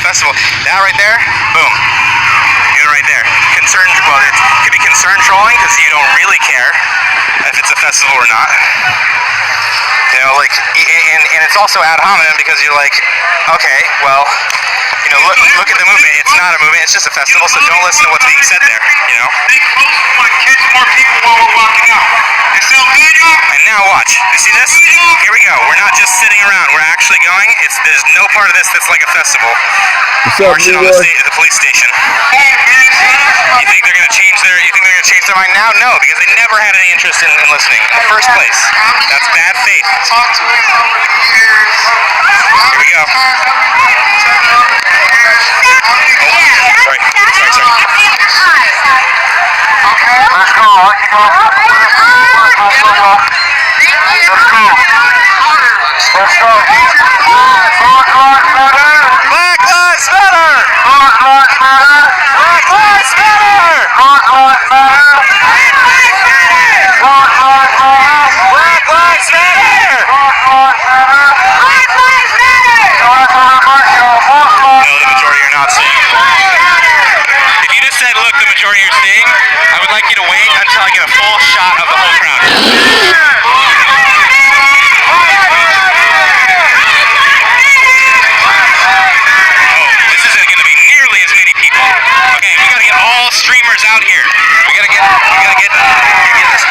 festival. That right there, boom. You know, right there. Concern, well, it could be concern trolling because you don't really care if it's a festival or not. You know, like, and it's also ad hominem because you're like, okay, well, you know, look at the movement. It's not a movement, it's just a festival, so don't listen to what's being said there, you know? Catch more people while we're walking out. And now watch. You see this? Here we go. We're not just sitting around. We're actually going. There's no part of this that's like a festival. Marching on the police station. You think they're gonna change their mind now? No, because they never had any interest in listening in the first place. That's bad faith. Here we go. Sorry. Let's go. Let's go. Black Lives Matter! Black Lives Matter! Black Lives Matter! Black Lives Matter! Black Lives Matter! Black Lives Matter! Black Lives Matter! No, the majority are not seeing it. If you just said, look, the majority are seeing, I would like you to wait until I get a full shot of the whole crowd. Streamers out here. We gotta get this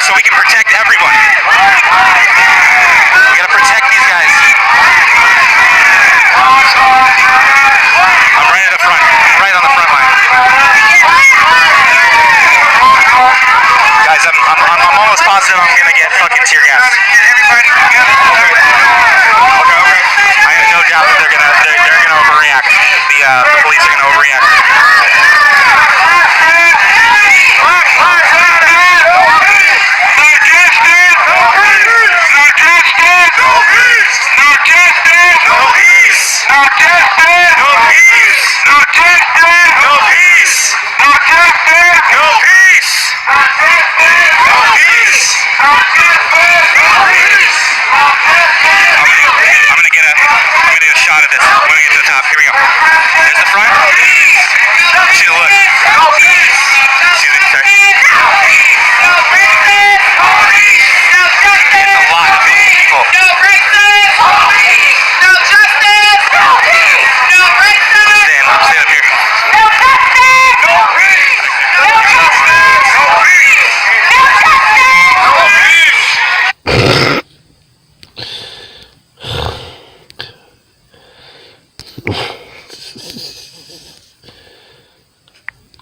so we can protect everyone. We gotta protect these guys. I'm right at the front, right on the front line. Guys, I'm almost positive I'm gonna get fucking tear gas. Okay. I have no doubt that they're gonna overreact. The police are gonna overreact.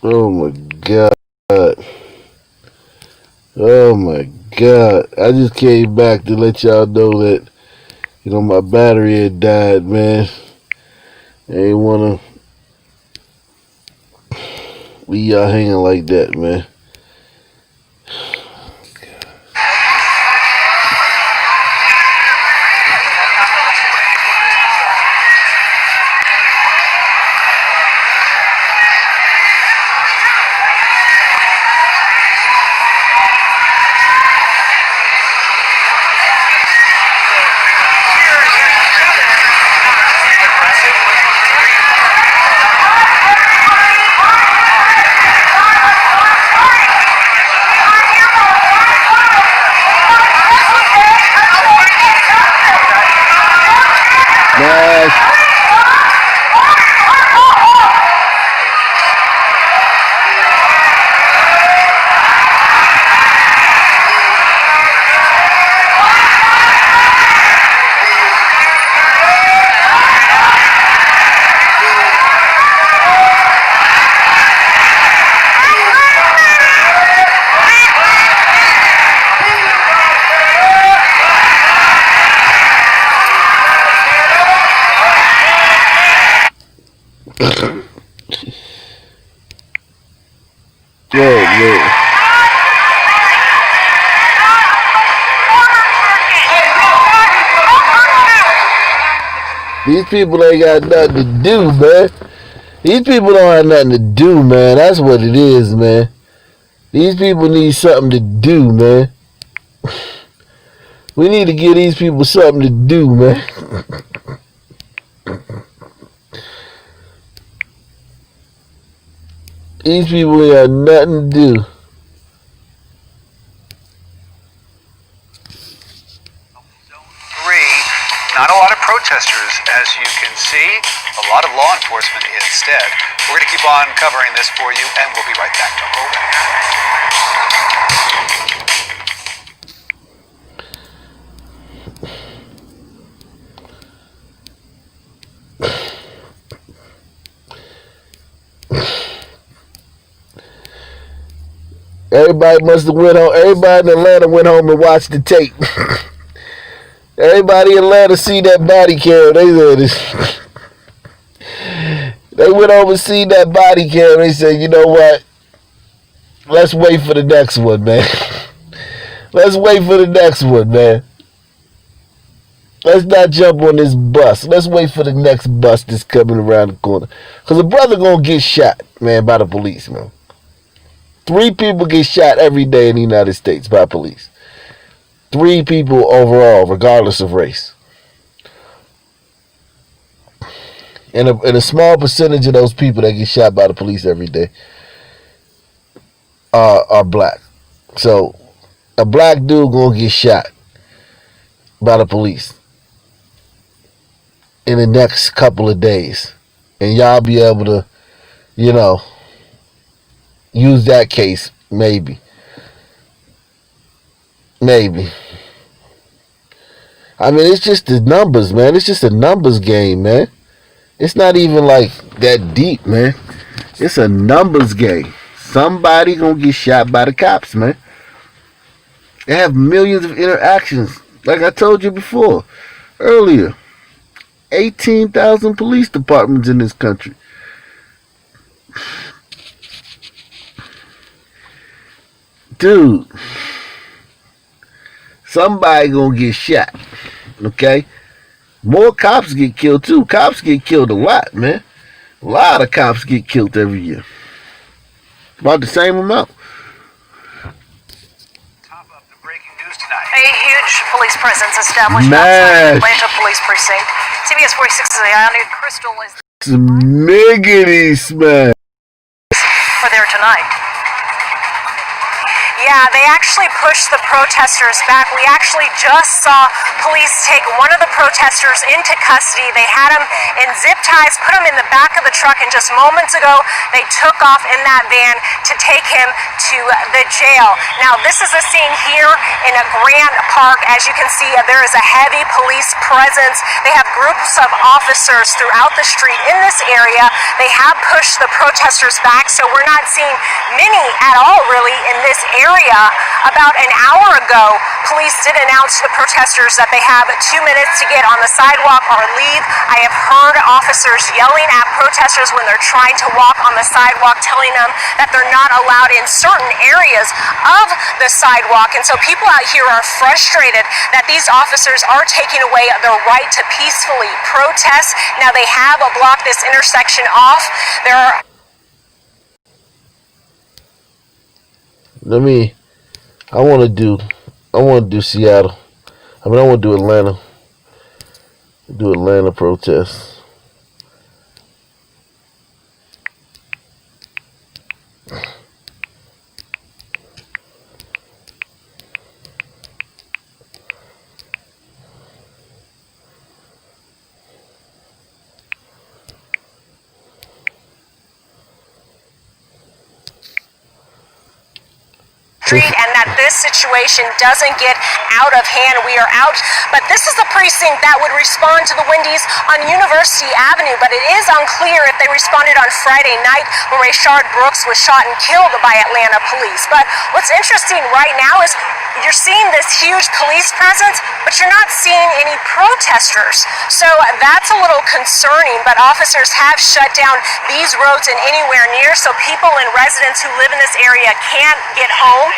Oh my God. Oh my God. I just came back to let y'all know that, you know, my battery had died, man. I ain't wanna leave y'all hanging like that, man. These people ain't got nothing to do, man. These people don't have nothing to do, man. That's what it is, man. These people need something to do, man. We need to give these people something to do, man. These people ain't got nothing to do. Not a lot of protesters, as you can see. A lot of law enforcement instead. We're going to keep on covering this for you, and we'll be right back. Don't go away. Everybody must have went home. Everybody in Atlanta went home and watched the tape. Everybody in Atlanta see that body cam. They went over and see that body cam. They said, you know what? Let's wait for the next one, man. Let's wait for the next one, man. Let's not jump on this bus. Let's wait for the next bus that's coming around the corner. Because a brother going to get shot, man, by the police, man. 3 people get shot every day in the United States by police. 3 people overall, regardless of race. And a small percentage of those people that get shot by the police every day are black. So a black dude gonna get shot by the police in the next couple of days. And y'all be able to, you know, use that case, maybe. Maybe. I mean, it's just the numbers, man. It's just a numbers game, man. It's not even like that deep, man. It's a numbers game. Somebody gonna get shot by the cops, man. They have millions of interactions. Like I told you before, earlier. 18,000 police departments in this country. Dude. Somebody gonna get shot. Okay? More cops get killed too. Cops get killed a lot, man. A lot of cops get killed every year. About the same amount. Top of the breaking news tonight. A huge police presence established outside the Atlanta Police Precinct. CBS 46's Ayana Crystal is Smiggity smack. for there tonight. Yeah, they actually pushed the protesters back. We actually just saw police take one of the protesters into custody. They had him in zip ties, put him in the back of the truck, and just moments ago, they took off in that van to take him to the jail. Now, this is a scene here in a Grant Park. As you can see, there is a heavy police presence. They have groups of officers throughout the street in this area. They have pushed the protesters back, so we're not seeing many at all, really, in this area. About an hour ago, police did announce to the protesters that they have 2 minutes to get on the sidewalk or leave. I have heard officers yelling at protesters when they're trying to walk on the sidewalk, telling them that they're not allowed in certain areas of the sidewalk. And so people out here are frustrated that these officers are taking away their right to peacefully protest. Now they have blocked this intersection off. There are I want to do Seattle. I want to do Atlanta. Do Atlanta protests. and that this situation doesn't get out of hand. We are out, but this is the precinct that would respond to the Wendy's on University Avenue, but it is unclear if they responded on Friday night when Rayshard Brooks was shot and killed by Atlanta police. But what's interesting right now is you're seeing this huge police presence, but you're not seeing any protesters. So that's a little concerning, but officers have shut down these roads and anywhere near, so people and residents who live in this area can't get home.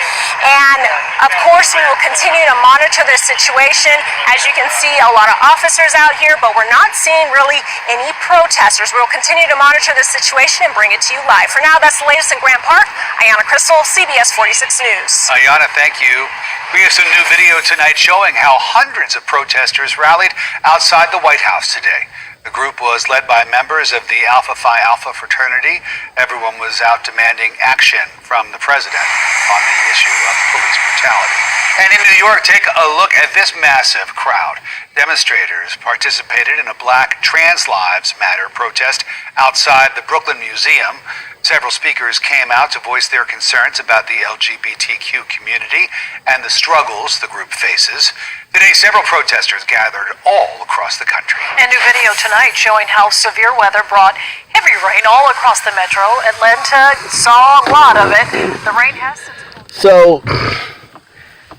And of course, we will continue to monitor this situation. As you can see, a lot of officers out here, but we're not seeing really any protesters. We'll continue to monitor this situation and bring it to you live. For now, that's the latest in Grant Park. Ayana Crystal, CBS 46 News. Ayana, thank you. We have some new video tonight showing how hundreds of protesters rallied outside the White House today. The group was led by members of the Alpha Phi Alpha fraternity. Everyone was out demanding action from the president on the issue of police brutality. And in New York, take a look at this massive crowd. Demonstrators participated in a Black Trans Lives Matter protest outside the Brooklyn Museum. Several speakers came out to voice their concerns about the LGBTQ community and the struggles the group faces. Today, several protesters gathered all across the country. A new video tonight showing how severe weather brought heavy rain all across the metro. Atlanta saw a lot of it. The rain has since... So,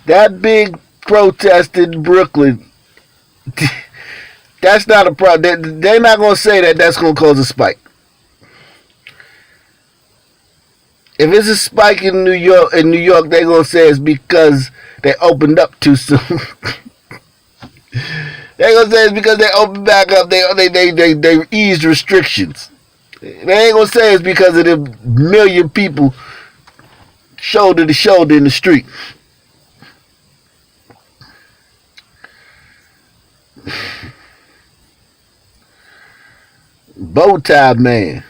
that big protest in Brooklyn, that's not a problem. They're not going to say that that's going to cause a spike. If it's a spike in New York, they're gonna say it's because they opened up too soon. They're gonna say it's because they opened back up. They eased restrictions. They ain't gonna say it's because of the million people shoulder to shoulder in the street. Bow tie man.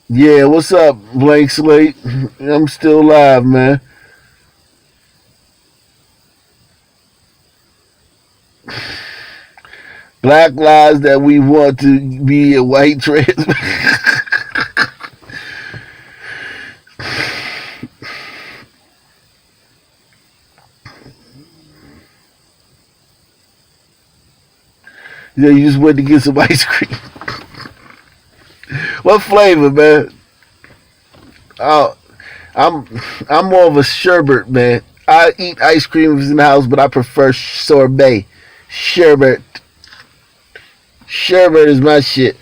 Yeah, what's up, Blank Slate? I'm still alive, man. Black lives that we want to be a white trans. Yeah, you just went to get some ice cream. What flavor, man? Oh, I'm more of a sherbet, man. I eat ice cream in the house, but I prefer sorbet. Sherbet. Sherbet is my shit.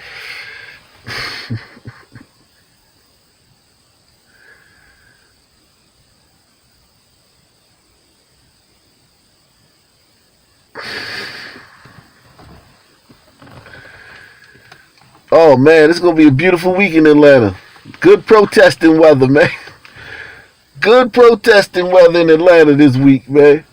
Oh man, it's gonna be a beautiful week in Atlanta. Good protesting weather, man. Good protesting weather in Atlanta this week, man.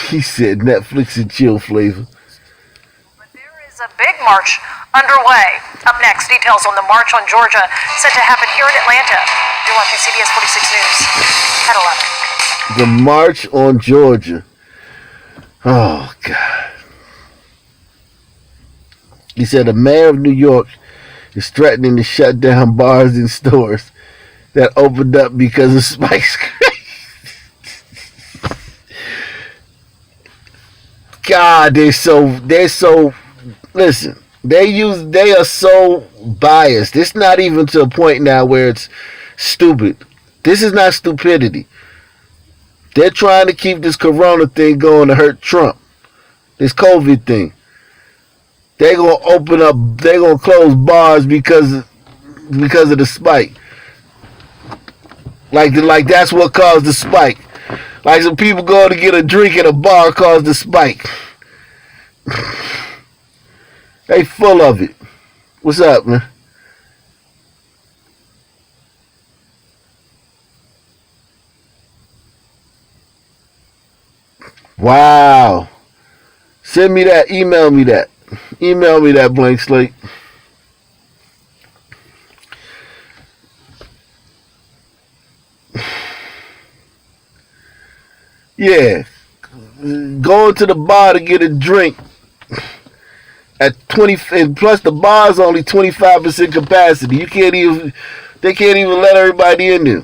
He said Netflix and chill flavor. But there is a big march underway. Up next, details on the march on Georgia set to happen here in Atlanta. You're watching CBS 46 News at 11. The march on Georgia. Oh, God. He said the mayor of New York is threatening to shut down bars and stores that opened up because of spikes. God, they're so, listen, they are so biased. It's not even to a point now where it's stupid. This is not stupidity. They're trying to keep this corona thing going to hurt Trump. This COVID thing. They're going to open up, they're going to close bars because of the spike. Like that's what caused the spike. Like some people going to get a drink at a bar caused the spike. They full of it. What's up, man? Wow. Send me that. Email me that. Email me that, Blank Slate. Yeah. Going to the bar to get a drink at 20, and plus the bar's only 25% capacity. They can't even let everybody in there.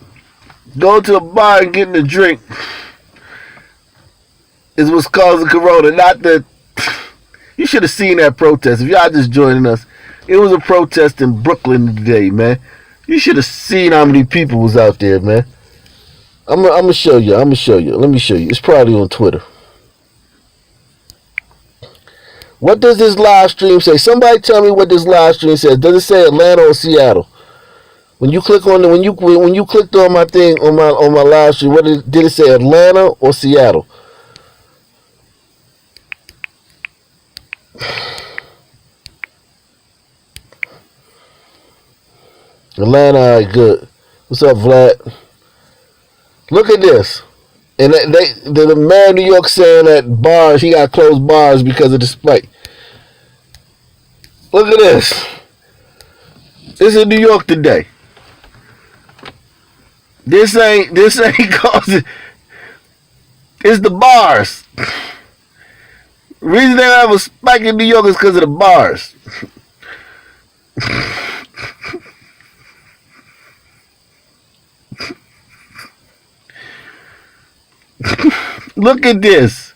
Going to a bar and getting a drink is what's causing corona. Not that you should have seen that protest. If y'all just joining us, it was a protest in Brooklyn today, man. You should have seen how many people was out there, man. I'm gonna show you. Let me show you. It's probably on Twitter. What does this live stream say? Somebody tell me what this live stream says. Does it say Atlanta or Seattle? When you click on when you clicked on my thing on my live stream, did it say Atlanta or Seattle? Atlanta, all right, good. What's up, Vlad? Look at this. And the mayor of New York saying that bars, he got closed bars because of the spike. Look at this. This is New York today. This ain't causing. It's the bars. The reason they have a spike in New York is because of the bars. Look at this.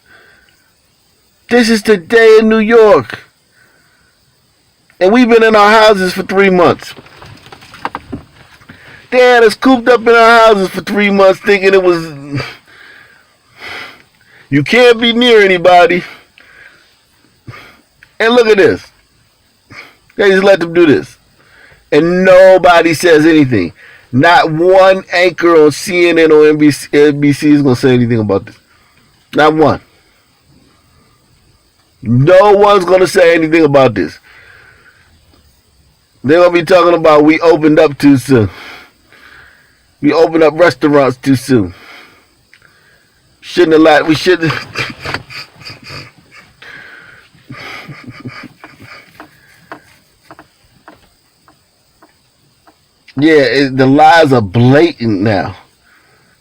This is the day in New York. And we've been in our houses for 3 months. They had us cooped up in our houses for 3 months thinking it was... You can't be near anybody. And look at this. They just let them do this. And nobody says anything. Not one anchor on CNN or NBC is going to say anything about this. Not one. No one's going to say anything about this. They're going to be talking about we opened up too soon. We opened up restaurants too soon. Shouldn't have lied. We shouldn't. Yeah, the lies are blatant now.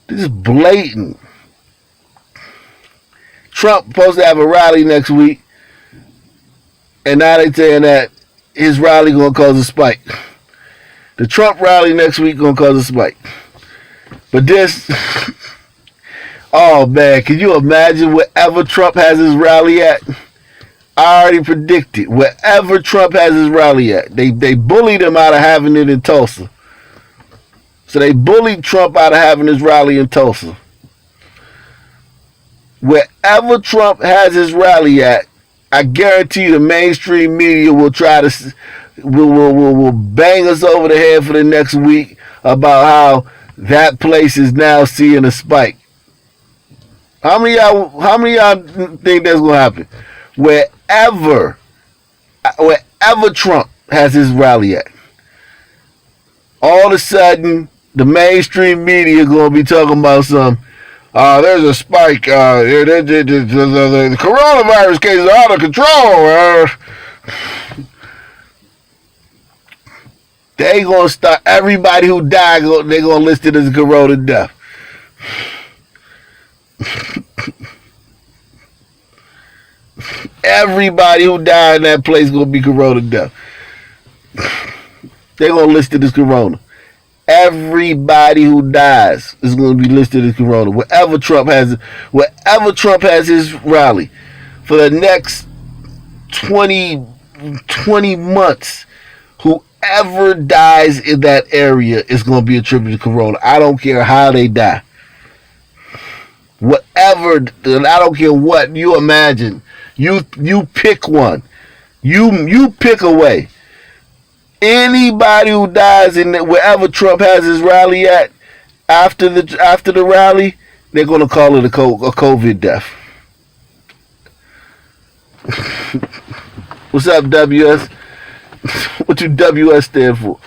This is blatant. Trump supposed to have a rally next week, and now they're saying that his rally gonna cause a spike. The Trump rally next week gonna cause a spike. But this, oh man, can you imagine wherever Trump has his rally at? I already predicted wherever Trump has his rally at. They bullied him out of having it in Tulsa. So they bullied Trump out of having his rally in Tulsa. Wherever Trump has his rally at, I guarantee you the mainstream media will try to will bang us over the head for the next week about how that place is now seeing a spike. How many of y'all think that's gonna happen? Wherever Trump has his rally at, all of a sudden the mainstream media gonna be talking about some. There's a spike. The coronavirus case is out of control. They gonna start. Everybody who died, they gonna list it as a corona death. Everybody who died in that place gonna be corona death. They gonna list it as corona. Everybody who dies is going to be listed as corona. Wherever Trump has his rally for the next 20 months, whoever dies in that area is going to be attributed to corona. I don't care how they die. Whatever, I don't care what you imagine. You pick one. You pick a way. Anybody who dies in wherever Trump has his rally at after the rally, they're going to call it a COVID death. What's up, WS? What do WS stand for?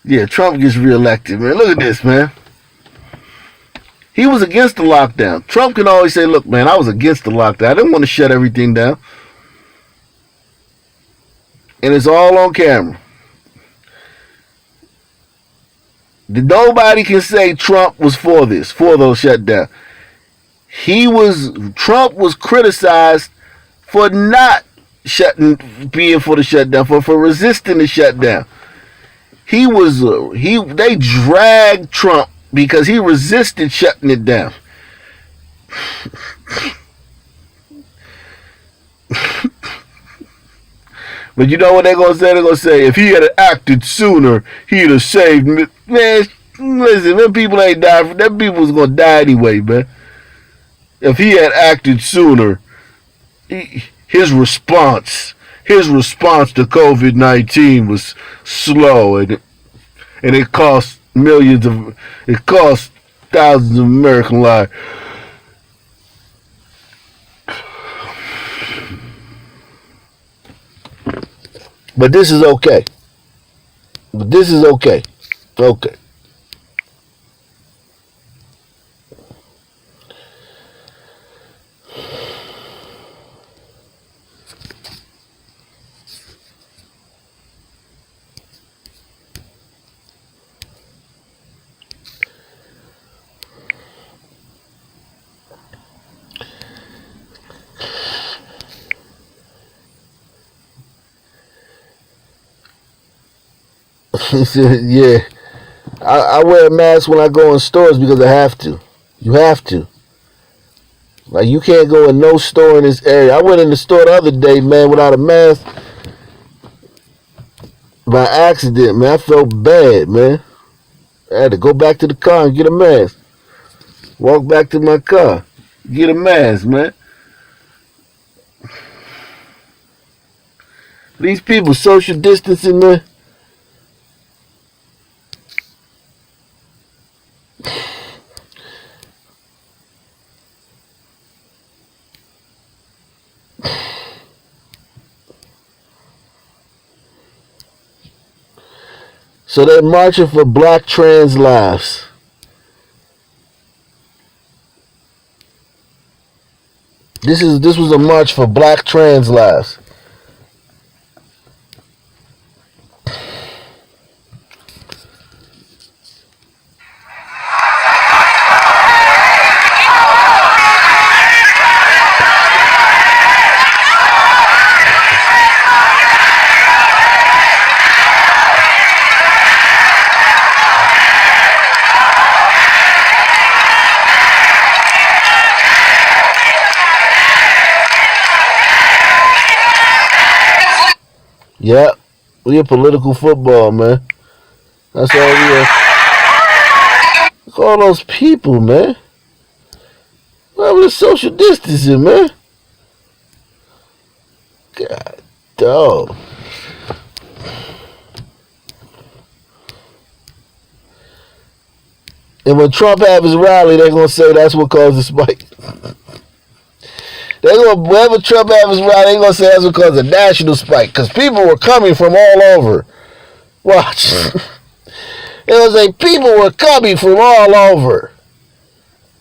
Yeah, Trump gets reelected, man. Look at this, man. He was against the lockdown. Trump can always say, look, man, I was against the lockdown. I didn't want to shut everything down. And it's all on camera. Nobody can say Trump was for those shutdowns. Trump was criticized for not being for the shutdown, for resisting the shutdown. They dragged Trump because he resisted shutting it down. But you know what they're going to say? They're going to say, if he had acted sooner, he'd have saved me. Man, listen, them people ain't died. Them people was going to die anyway, man. If he had acted sooner, his response to COVID-19 was slow, and it cost thousands of American lives. But this is okay. But this is okay. Okay. He said, yeah. I wear a mask when I go in stores because I have to. You have to. Like, you can't go in no store in this area. I went in the store the other day, man, without a mask by accident, man. I felt bad, man. I had to go back to the car and get a mask. Walk back to my car. Get a mask, man. These people social distancing, man. So they're marching for black trans lives. This was a march for black trans lives. Yep. We a political football, man. That's all we are. Look at all those people, man. What was the social distancing, man? God, dog. And when Trump have his rally, they're gonna say that's what caused the spike. They're gonna, whenever Trump have his rally, they're gonna say that's what caused the national spike, because people were coming from all over. Watch. It was like people were coming from all over.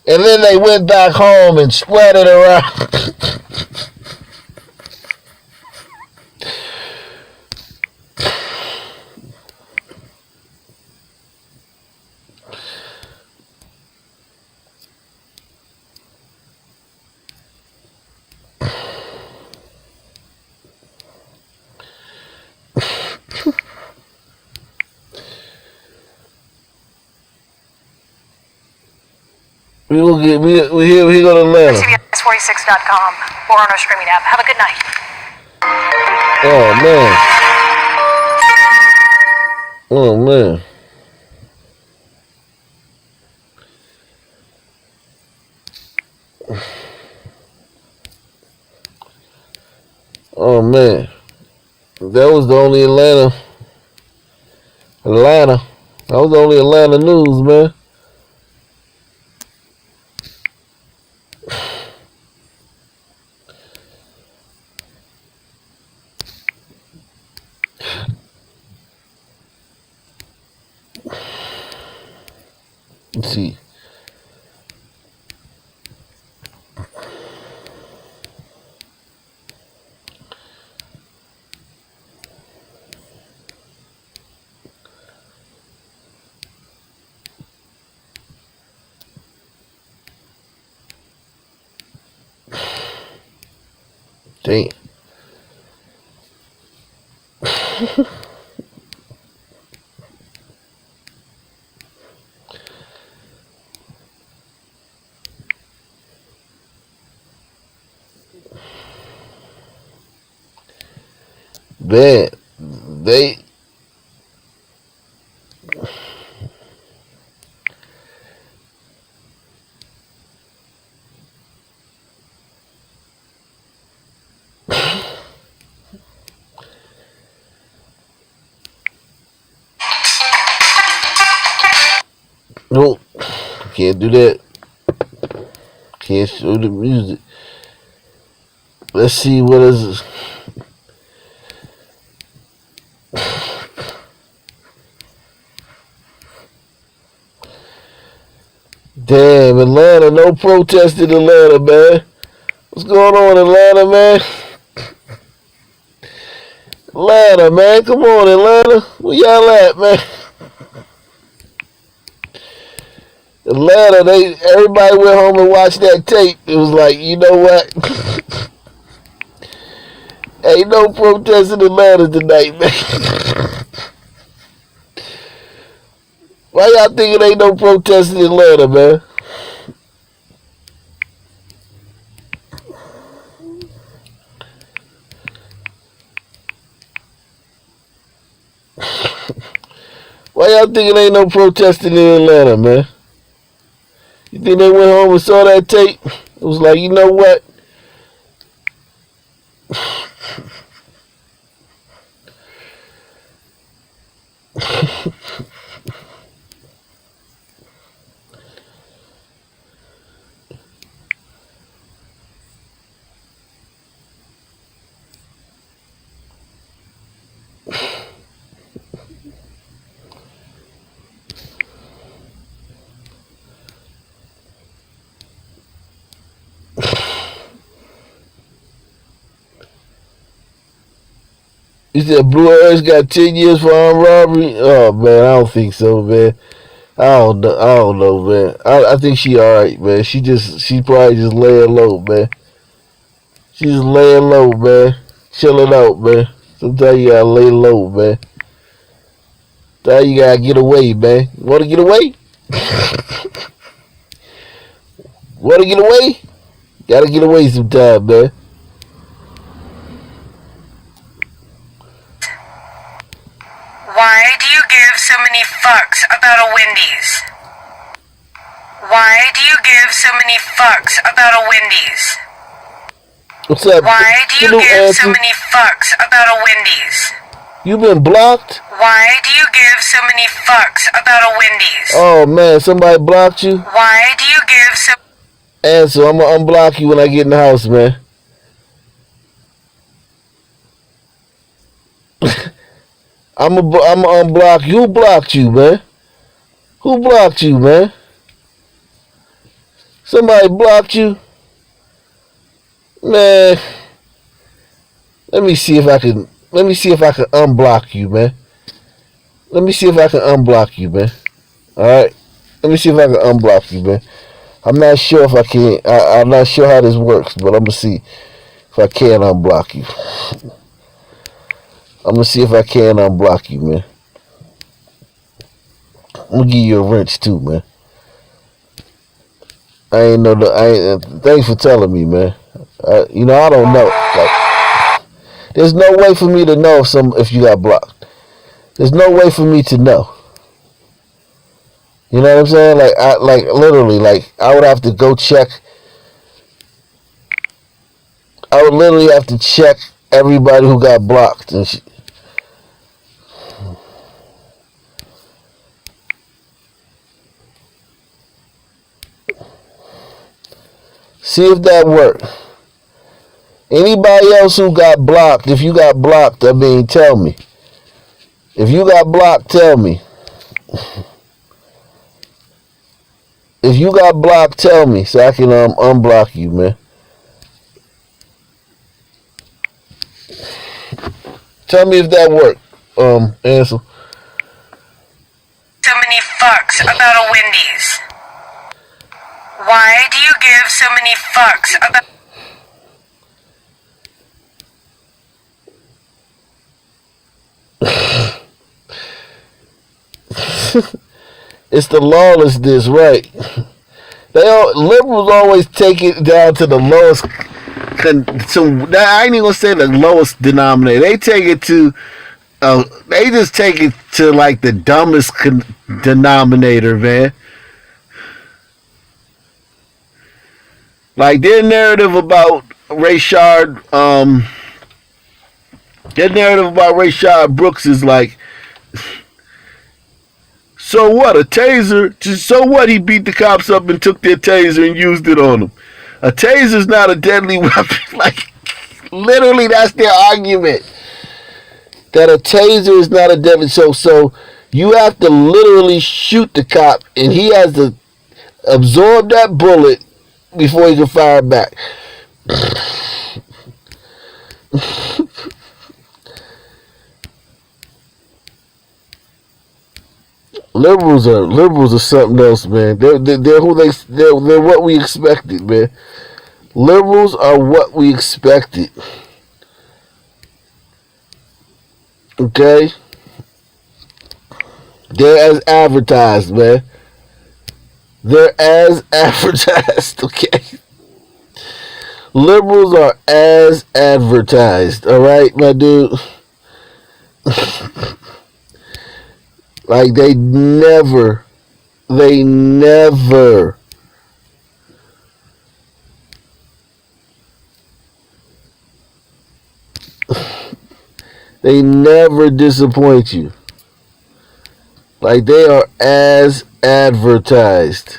And then they went back home and spread it around. We here go to Atlanta. CBS46.com or on our streaming app. Have a good night. Oh man. Oh man. Oh man. That was the only Atlanta. That was the only Atlanta news, man. Let's see. Damn. Man, they no, can't do that. Can't show the music. Let's see what is. Damn, Atlanta, no protest in Atlanta, man. What's going on, Atlanta, man? Atlanta, man. Come on, Atlanta. Where y'all at, man? Atlanta, everybody went home and watched that tape. It was like, you know what? Ain't no protest in Atlanta tonight, man. Why y'all thinking ain't no protest in Atlanta, man? Why y'all thinking ain't no protesting in Atlanta, man? You think they went home and saw that tape? It was like, you know what? You said Blue Earth got 10 years for armed robbery? Oh, man, I don't think so, man. I don't know, man. I think she alright, man. She probably just laying low, man. She just laying low, man. Chilling out, man. Sometimes you gotta lay low, man. Sometimes you gotta get away, man. You wanna get away? Wanna get away? Gotta get away sometime, man. Why do you give so many fucks about a Wendy's? Why do you give so many fucks about a Wendy's? What's up? Why do you give Auntie? so many fucks about a Wendy's? You been blocked? Why do you give so many fucks about a Wendy's? Oh, man, somebody blocked you? Why do you give so... Answer, I'm gonna unblock you when I get in the house, man. I'm gonna unblock you. Who blocked you, man? Who blocked you, man? Somebody blocked you? Man, let me see if I can unblock you, man. Let me see if I can unblock you, man. Alright? Let me see if I can unblock you, man. I'm not sure if I can. I'm not sure how this works, but I'm gonna see if I can unblock you. I'm gonna see if I can unblock you, man. I'm gonna give you a wrench too, man. Thanks for telling me, man. I don't know. Like, there's no way for me to know if you got blocked. There's no way for me to know. You know what I'm saying? I would have to go check. I would literally have to check everybody who got blocked and see if that worked. Anybody else who got blocked, if you got blocked, tell me. If you got blocked, tell me. If you got blocked, tell me so I can unblock you, man. Tell me if that worked, Ansel. so many fucks about a Wendy's? Why do you give so many fucks about... It's the lawlessness, right? Liberals always take it down to the lowest. I ain't even gonna say the lowest denominator. They take it to. They just take it to like the dumbest denominator, man. Like their narrative about Rayshard, Brooks is like. So what? A taser? So what? He beat the cops up and took their taser and used it on them. A taser's not a deadly weapon. Like, literally, that's their argument. That a taser is not a deadly. So you have to literally shoot the cop, and he has Absorb that bullet before you can fire it back. Liberals are something else, man. They're what we expected, man. Liberals are what we expected. Okay? They're as advertised, man. They're as advertised, okay? Liberals are as advertised, alright, my dude? Like, they never disappoint you. Like, they are as advertised.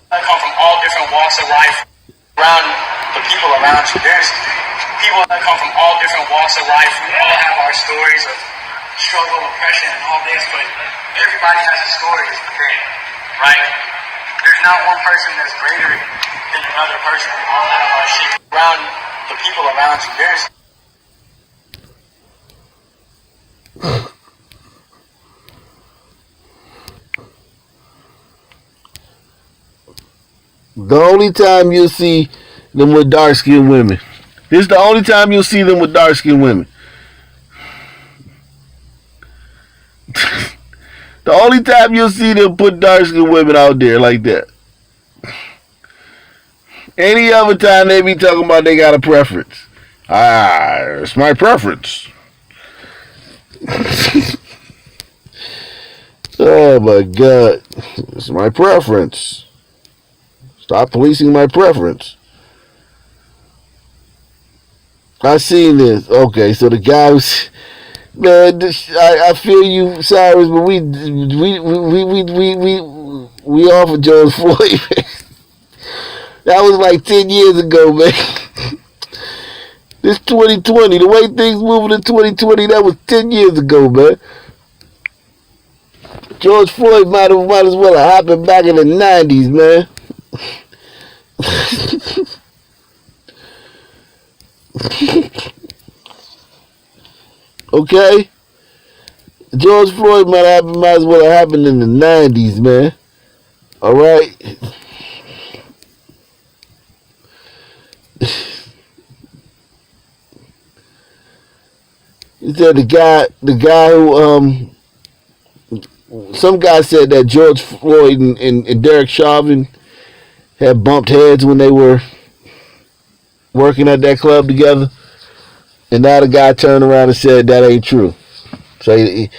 That come from all different walks of life around the people around you. There's people that come from all different walks of life. We all have our stories of struggle, oppression, and all this, but everybody has a story to tell, right? There's not one person that's greater than another person. We all have our shit around the people around you. There's The only time you'll see them with dark-skinned women. This is the only time you'll see them with dark-skinned women. The only time you'll see them put dark-skinned women out there like that. Any other time they be talking about they got a preference. It's my preference. Oh my God. It's my preference. Stop policing my preference. I seen this. Okay, so the guy was, man. I feel you, Cyrus, but we offered George Floyd. That was like 10 years ago, man. This 2020, the way things moving in 2020, that was 10 years ago, man. George Floyd might as well have happened back in the 90s, man. Okay? George Floyd might as well have happened in the 90s, man. Alright? He said the guy who, some guy said that George Floyd and Derek Chauvin had bumped heads when they were working at that club together. And now the guy turned around and said that ain't true. So he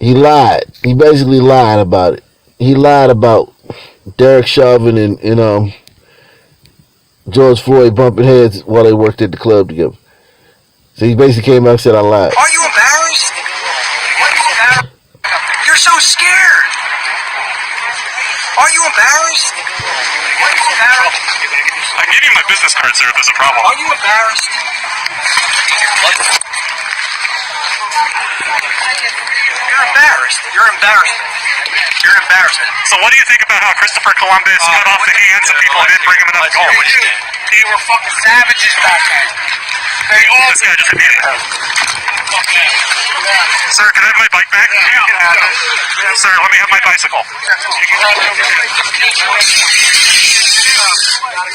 lied. He basically lied about it. He lied about Derek Chauvin and George Floyd bumping heads while they worked at the club together. So he basically came out and said I lied. Are you embarrassed? Are you embarrassed? You're so scared. Are you embarrassed? Are you embarrassed? I can give you my business card, sir, if there's a problem. Are you embarrassed? You're embarrassed. You're embarrassed. You're embarrassment. So what do you think about how Christopher Columbus cut off the hands of people who didn't bring him enough gold? They were fucking savages back then. They all This guy just admitted it. Sir, can I have my bike back? Yeah. Sir, let me have my bicycle. You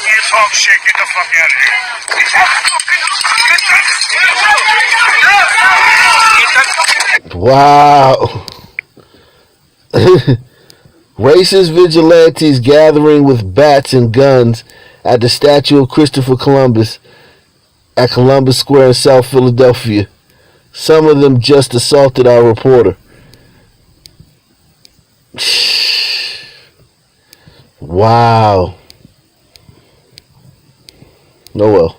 can't talk shit. Get the fuck out of here. Wow. Racist vigilantes gathering with bats and guns at the statue of Christopher Columbus at Columbus Square in South Philadelphia. Some of them just assaulted our reporter. Wow. Oh well.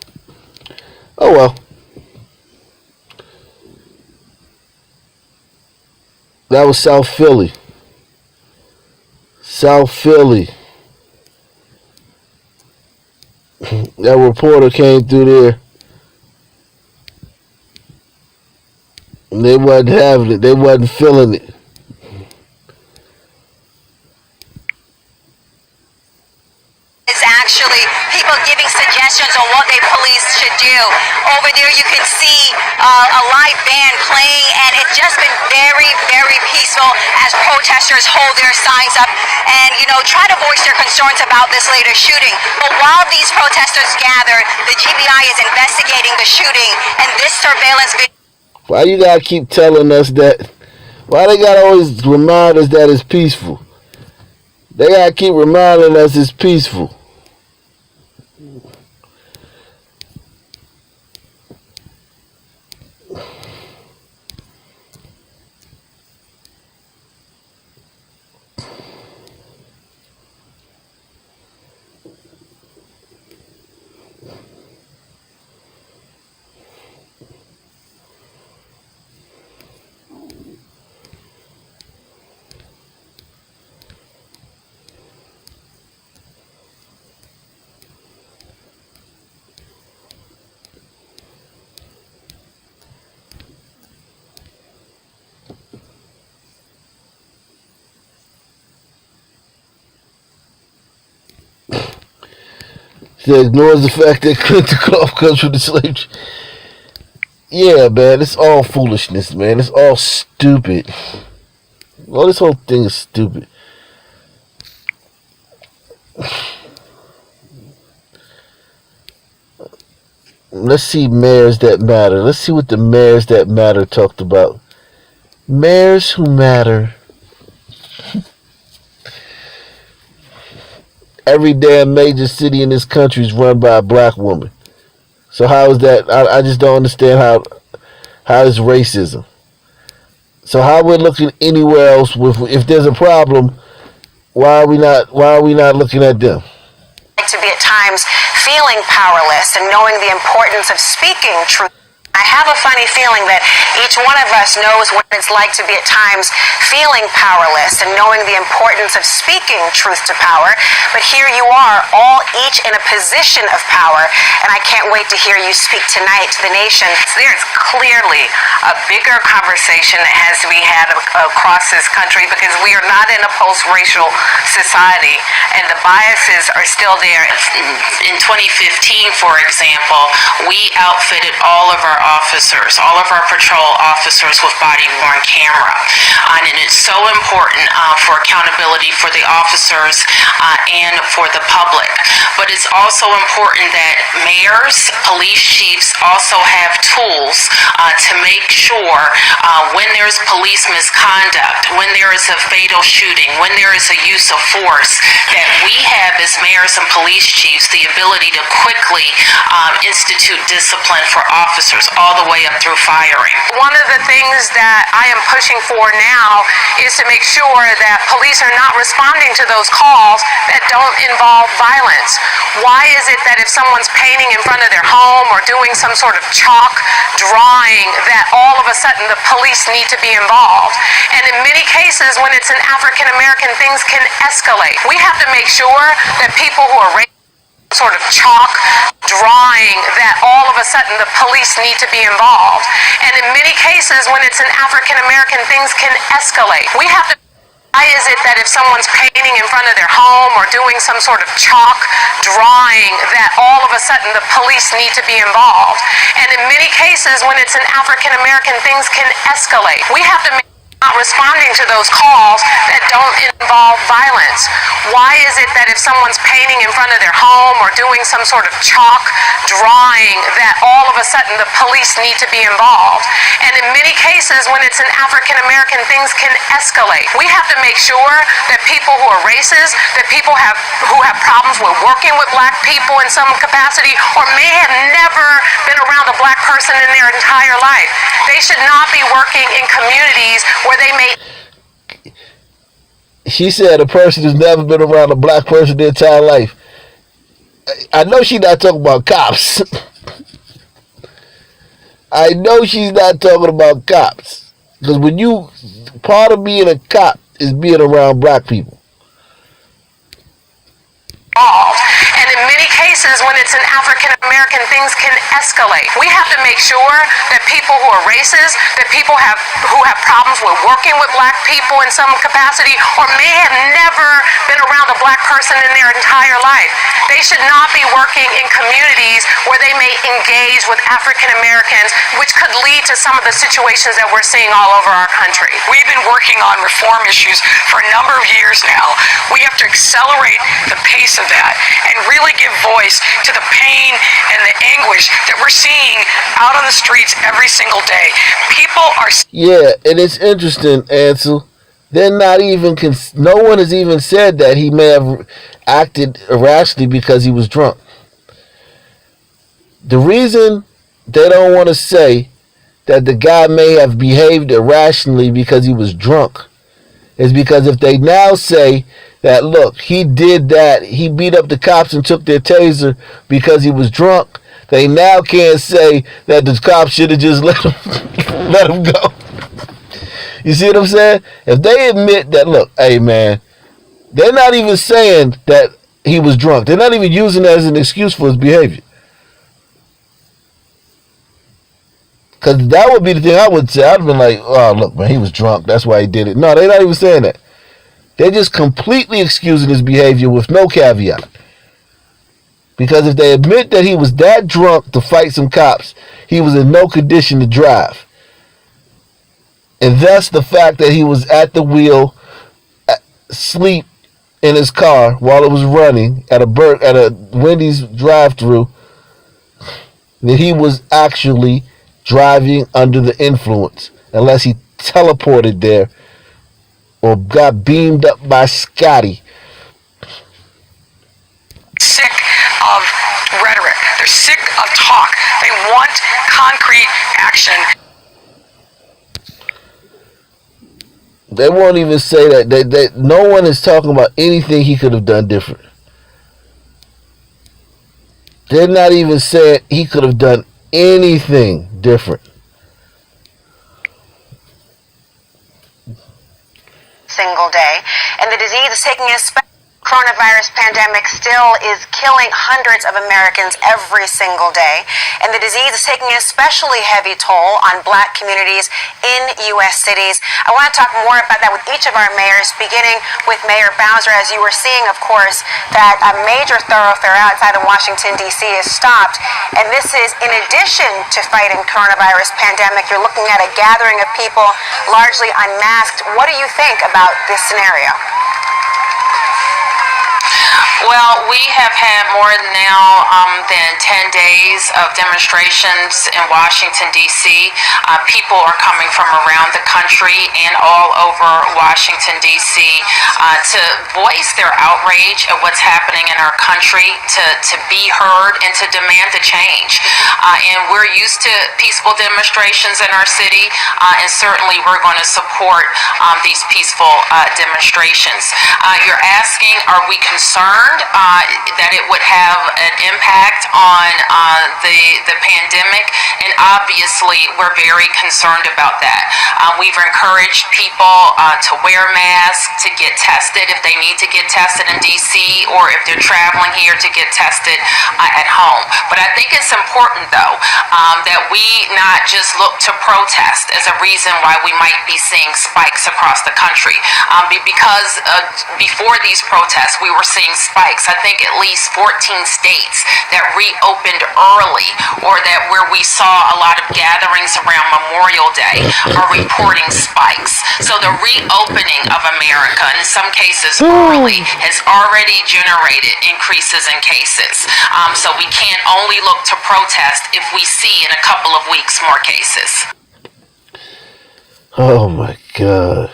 Oh well. That was South Philly. South Philly. That reporter came through there and they wasn't having it. They wasn't feeling it. It's actually people giving suggestions on what the police should do. Over there you can see a live band playing, and it's just been very, very peaceful as protesters hold their signs up and, try to voice their concerns about this latest shooting. But while these protesters gather, the GBI is investigating the shooting, and this surveillance video. Why you gotta keep telling us that? Why they gotta always remind us that it's peaceful? They gotta keep reminding us it's peaceful. She ignores the fact that Clinton Clough comes from the slave trade. Yeah, man, it's all foolishness, man. It's all stupid. Well, this whole thing is stupid. Let's see mayors that matter. Let's see what the mayors that matter talked about. Mayors who matter. Every damn major city in this country is run by a black woman. So how is that? I just don't understand how is racism. So how we're looking anywhere else with if there's a problem, why are we not looking at them? To be at times feeling powerless and knowing the importance of speaking truth. I have a funny feeling that each one of us knows what it's like to be at times feeling powerless and knowing the importance of speaking truth to power. But here you are, all each in a position of power, and I can't wait to hear you speak tonight to the nation. There's clearly a bigger conversation that has to be had across this country because we are not in a post-racial society, and the biases are still there. In 2015, for example, we outfitted all of our officers, all of our patrol officers with body-worn camera. And it's so important for accountability for the officers and for the public. But it's also important that mayors, police chiefs also have tools to make sure when there's police misconduct, when there is a fatal shooting, when there is a use of force, that we have as mayors and police chiefs the ability to quickly institute discipline for officers all the way up through firing. One of the things that I am pushing for now is to make sure that police are not responding to those calls that don't involve violence. Why is it that if someone's painting in front of their home or doing some sort of chalk drawing that all of a sudden the police need to be involved? And in many cases, when it's an African American, things can escalate. We have to make sure that people who are sort of chalk drawing that all of a sudden the police need to be involved. And in many cases, when it's an African American, things can escalate. We have to. Why is it that if someone's painting in front of their home or doing some sort of chalk drawing that all of a sudden the police need to be involved? And in many cases, when it's an African American, things can escalate. We have to make not responding to those calls that don't involve violence. Why is it that if someone's painting in front of their home or doing some sort of chalk drawing that all of a sudden the police need to be involved? And in many cases, when it's an African American, things can escalate. We have to make sure that people who are racist, that people who have problems with working with black people in some capacity, or may have never been around a black person in their entire life, they should not be working in communities where they may. She said a person who's never been around a black person their entire life. I know she's not talking about cops. I know she's not talking about cops. Because when you, part of being a cop is being around black people. And in many cases, when it's an African American, things can escalate. We have to make sure that people who are racist, that people who have problems with working with black people in some capacity, or may have never been around a black person in their entire life, they should not be working in communities where they may engage with African Americans, which could lead to some of the situations that we're seeing all over our country. We've been working on reform issues for a number of years now. We have to accelerate the pace of that and really give voice to the pain and the anguish that we're seeing out on the streets every single day. People are... Yeah, and it's interesting, Ansel. They're not even... no one has even said that he may have acted irrationally because he was drunk. The reason they don't want to say that the guy may have behaved irrationally because he was drunk is because if they now say that, look, he did that, he beat up the cops and took their taser because he was drunk, they now can't say that the cops should have just let him go. You see what I'm saying? If they admit that, look, hey man, they're not even saying that he was drunk. They're not even using it as an excuse for his behavior. Because that would be the thing I would say. I'd have been like, oh, look, man, he was drunk. That's why he did it. No, they're not even saying that. They're just completely excusing his behavior with no caveat. Because if they admit that he was that drunk to fight some cops, he was in no condition to drive. And thus the fact that he was at the wheel, asleep in his car while it was running at a Wendy's drive-thru, that he was actually driving under the influence, unless he teleported there or got beamed up by Scotty. Sick of rhetoric. They're sick of talk. They want concrete action. They won't even say that. No one is talking about anything he could have done different. They're not even saying he could have done anything different. Single day, and the disease is taking a coronavirus pandemic still is killing hundreds of Americans every single day, and the disease is taking an especially heavy toll on black communities in U.S. cities. I want to talk more about that with each of our mayors, beginning with Mayor Bowser. As you were seeing, of course, that a major thoroughfare outside of Washington, D.C. is stopped, and this is in addition to fighting coronavirus pandemic. You're looking at a gathering of people largely unmasked. What do you think about this scenario? Well, we have had more now than 10 days of demonstrations in Washington, D.C. People are coming from around the country and all over Washington, D.C. To voice their outrage at what's happening in our country, to be heard, and to demand a change. And we're used to peaceful demonstrations in our city, and certainly we're going to support these peaceful demonstrations. You're asking, are we concerned that it would have an impact on the pandemic? And obviously we're very concerned about that. We've encouraged people to wear masks, to get tested if they need to get tested in DC, or if they're traveling here to get tested at home. But I think it's important though that we not just look to protest as a reason why we might be seeing spikes across the country, because before these protests we were seeing spikes. I think at least 14 states that reopened early, or that where we saw a lot of gatherings around Memorial Day, are reporting spikes. So the reopening of America, in some cases early, has already generated increases in cases. So we can't only look to protest if we see in a couple of weeks more cases. Oh my God.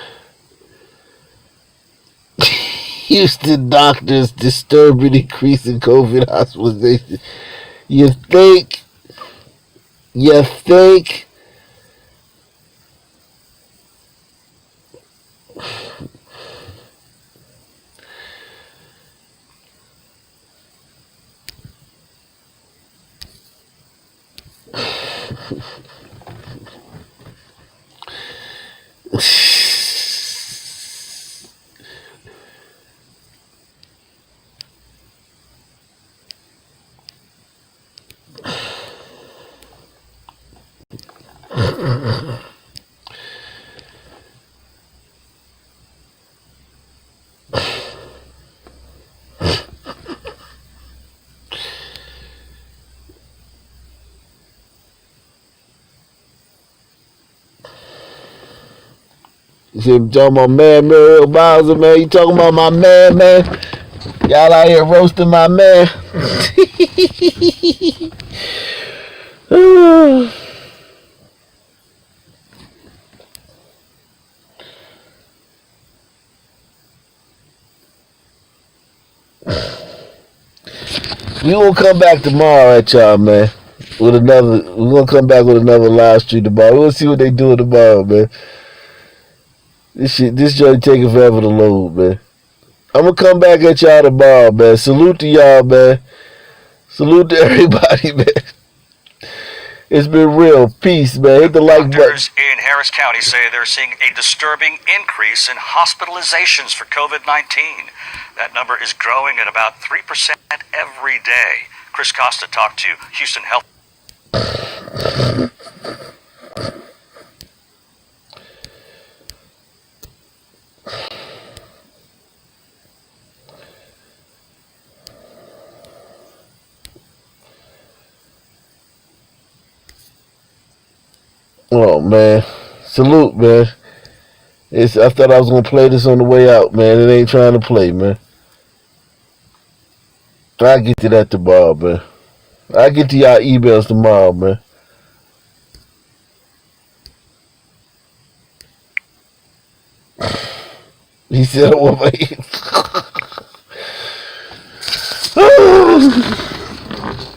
Houston doctors disturbing increase in COVID hospitalization. You think You see him talking about man, Muriel Bowser, man. You talking about my man, man. Y'all out here roasting my man. We gonna come back tomorrow at y'all, man. With another, we're gonna come back with another live stream tomorrow. We'll see what they do tomorrow, man. This joint taking forever to load, man. I'm gonna come back at y'all tomorrow, man. Salute to y'all, man. Salute to everybody, man. It's been real. Peace, man. Hit the like button. Doctors in Harris County say they're seeing a disturbing increase in hospitalizations for COVID-19. That number is growing at about 3% every day. Chris Costa talked to Houston Health. Oh, man. Salute, man. I thought I was going to play this on the way out, man. It ain't trying to play, man. I'll get to that tomorrow, man. I'll get to y'all emails tomorrow, man. He said, "What?"